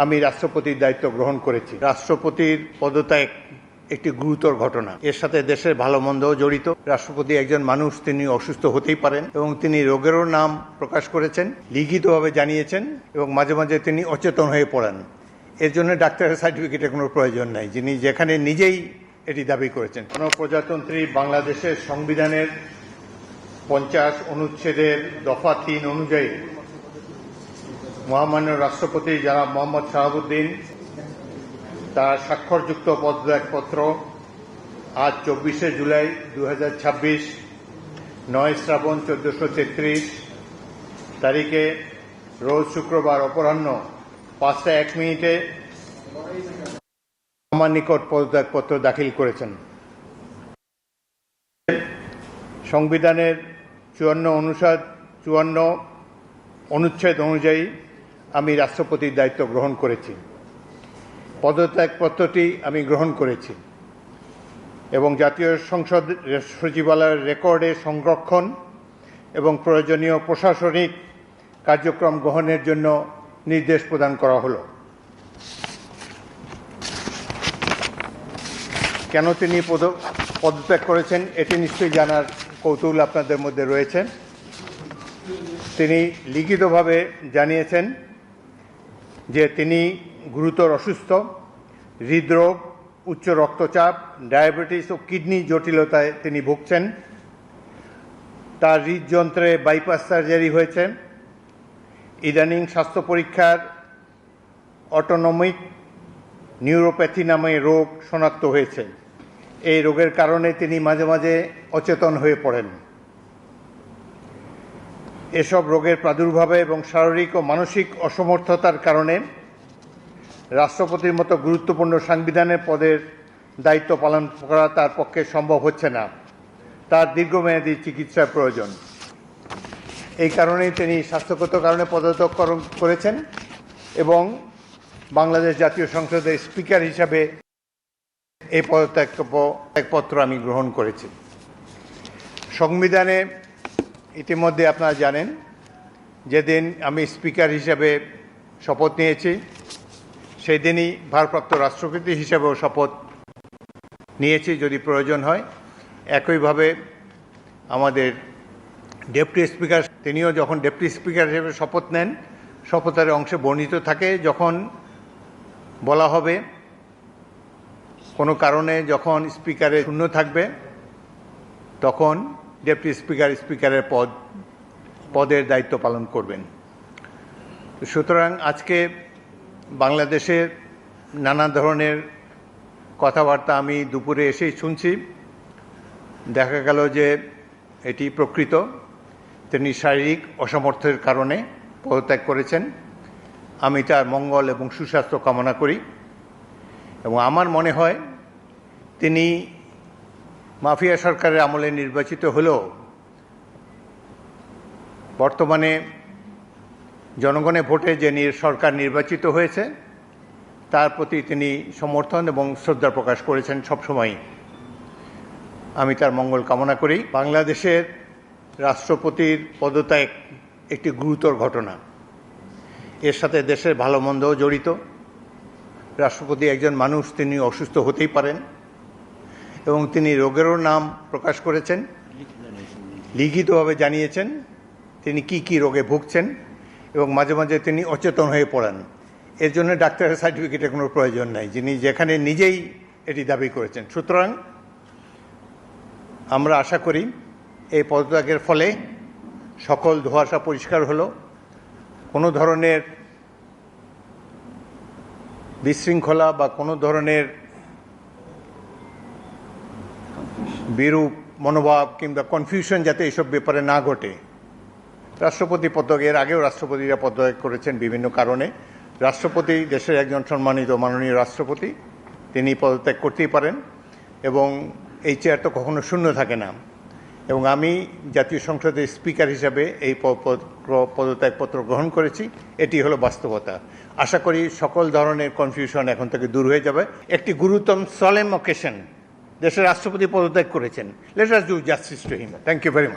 আমি রাষ্ট্রপতির দায়িত্ব গ্রহণ করেছি। রাষ্ট্রপতির পদত্যাগ একটি গুরুতর ঘটনা। এর সাথে দেশের ভালো মন্দও জড়িত। রাষ্ট্রপতি একজন মানুষ, তিনি অসুস্থ হতেই পারেন এবং তিনি রোগেরও নাম প্রকাশ করেছেন, লিখিতভাবে জানিয়েছেন এবং মাঝে মাঝে তিনি অচেতন হয়ে পড়েন। এর জন্য ডাক্তারের সার্টিফিকেটের কোনো প্রয়োজন নাই, যিনি যেখানে নিজেই এটি দাবি করেছেন। গণপ্রজাতন্ত্রী বাংলাদেশের সংবিধানের 50 অনুচ্ছেদের দফা 3 অনুযায়ী মহামান্য রাষ্ট্রপতি জনাব মোহাম্মদ শাহাবুদ্দিন তার স্বাক্ষরযুক্ত পদত্যাগপত্র আজ 24শে জুলাই 2026 9 শ্রাবণ 1433 তারিখে রোজ শুক্রবার অপরাহ্ন 5টা 1 মিনিটে আমার নিকট পদত্যাগপত্র দাখিল করেছেন। সংবিধানের 54 অনুচ্ছেদ অনুযায়ী আমি রাষ্ট্রপতির দায়িত্ব গ্রহণ করেছি। পদত্যাগপত্রটি আমি গ্রহণ করেছি এবং জাতীয় সংসদ সচিবালয়ের রেকর্ডে সংরক্ষণ এবং প্রয়োজনীয় প্রশাসনিক কার্যক্রম গ্রহণের জন্য নির্দেশ প্রদান করা হলো। কেন তিনি পদত্যাগ করেছেন এটি নিশ্চয়ই জানার কৌতূহল আপনাদের মধ্যে রয়েছে। তিনি লিখিতভাবে জানিয়েছেন যে তিনি গুরুতর অসুস্থ, হৃদরোগ, উচ্চ রক্তচাপ, ডায়াবেটিস ও কিডনি জটিলতায় তিনি ভুগছেন। তার হৃদযন্ত্রে বাইপাস সার্জারি হয়েছে। ইদানিং স্বাস্থ্য পরীক্ষার অটোনমিক নিউরোপ্যাথি নামে রোগ শনাক্ত হয়েছে। এই রোগের কারণে তিনি মাঝে মাঝে অচেতন হয়ে পড়েন। এসব রোগের প্রাদুর্ভাবে এবং শারীরিক ও মানসিক অসমর্থতার কারণে রাষ্ট্রপতির মতো গুরুত্বপূর্ণ সাংবিধানিক পদের দায়িত্ব পালন করা তার পক্ষে সম্ভব হচ্ছে না। তার দীর্ঘমেয়াদী চিকিৎসার প্রয়োজন। এই কারণেই তিনি স্বাস্থ্যগত কারণে পদত্যাগ করেছেন এবং বাংলাদেশ জাতীয় সংসদের স্পিকার হিসাবে এই পদত্যাগপত্র আমি গ্রহণ করেছি। সংবিধানে ইতিমধ্যে আপনারা জানেন, যেদিন আমি স্পিকার হিসাবে শপথ নিয়েছি সেই দিনই ভারপ্রাপ্ত রাষ্ট্রপতি হিসাবেও শপথ নিয়েছি যদি প্রয়োজন হয়। একইভাবে আমাদের ডেপুটি স্পিকার, তিনিও যখন ডেপুটি স্পিকার হিসেবে শপথ নেন, শপথের অংশে বর্ণিত থাকে যখন বলা হবে কোনো কারণে যখন স্পিকারের শূন্য থাকবে তখন ডেপুটি স্পিকার স্পিকারের পদের দায়িত্ব পালন করবেন। সুতরাং আজকে বাংলাদেশের নানা ধরনের কথাবার্তা আমি দুপুরে এসেই শুনছি। দেখা গেল যে এটি প্রকৃত, তিনি শারীরিক অসমর্থের কারণে পদত্যাগ করেছেন। আমি তার মঙ্গল এবং সুস্বাস্থ্য কামনা করি এবং আমার মনে হয় তিনি মাফিয়া সরকারের আমলে নির্বাচিত হলেও বর্তমানে জনগণের ভোটে যে সরকার নির্বাচিত হয়েছে তার প্রতি তিনি সমর্থন এবং শ্রদ্ধা প্রকাশ করেছেন সবসময়ই। আমি তার মঙ্গল কামনা করি। বাংলাদেশের রাষ্ট্রপতির পদত্যাগ একটি গুরুতর ঘটনা। এর সাথে দেশের ভালো মন্দও জড়িত। রাষ্ট্রপতি একজন মানুষ, তিনি অসুস্থ হতেই পারেন এবং তিনি রোগেরও নাম প্রকাশ করেছেন, লিখিতভাবে জানিয়েছেন তিনি কি রোগে ভুগছেন এবং মাঝে মাঝে তিনি অচেতন হয়ে পড়েন। এর জন্য ডাক্তারের সার্টিফিকেটের কোনো প্রয়োজন নাই, যিনি যেখানে নিজেই এটি দাবি করেছেন। সুতরাং আমরা আশা করি এই পদত্যাগের ফলে সকল ধোঁয়াশা পরিষ্কার হলো। কোনো ধরনের বিশৃঙ্খলা বা কোনো ধরনের বিরূপ মনোভাব কিংবা কনফিউশন যাতে এইসব ব্যাপারে না ঘটে। রাষ্ট্রপতি পদত্যাগ, এর আগেও রাষ্ট্রপতিরা পদত্যাগ করেছেন বিভিন্ন কারণে। রাষ্ট্রপতি দেশের একজন সম্মানিত মাননীয় রাষ্ট্রপতি, তিনি পদত্যাগ করতেই পারেন এবং এই চেয়ার তো কখনো শূন্য থাকে না। এবং আমি জাতীয় সংসদের স্পিকার হিসাবে এই পদত্যাগপত্র গ্রহণ করেছি। এটি হলো বাস্তবতা। আশা করি সকল ধরনের কনফিউশন এখন থেকে দূর হয়ে যাবে। একটি গুরুতর সলেম অকেশন, দেশের রাষ্ট্রপতি পদত্যাগ করেছেন। Let us do justice to him. Thank you very much.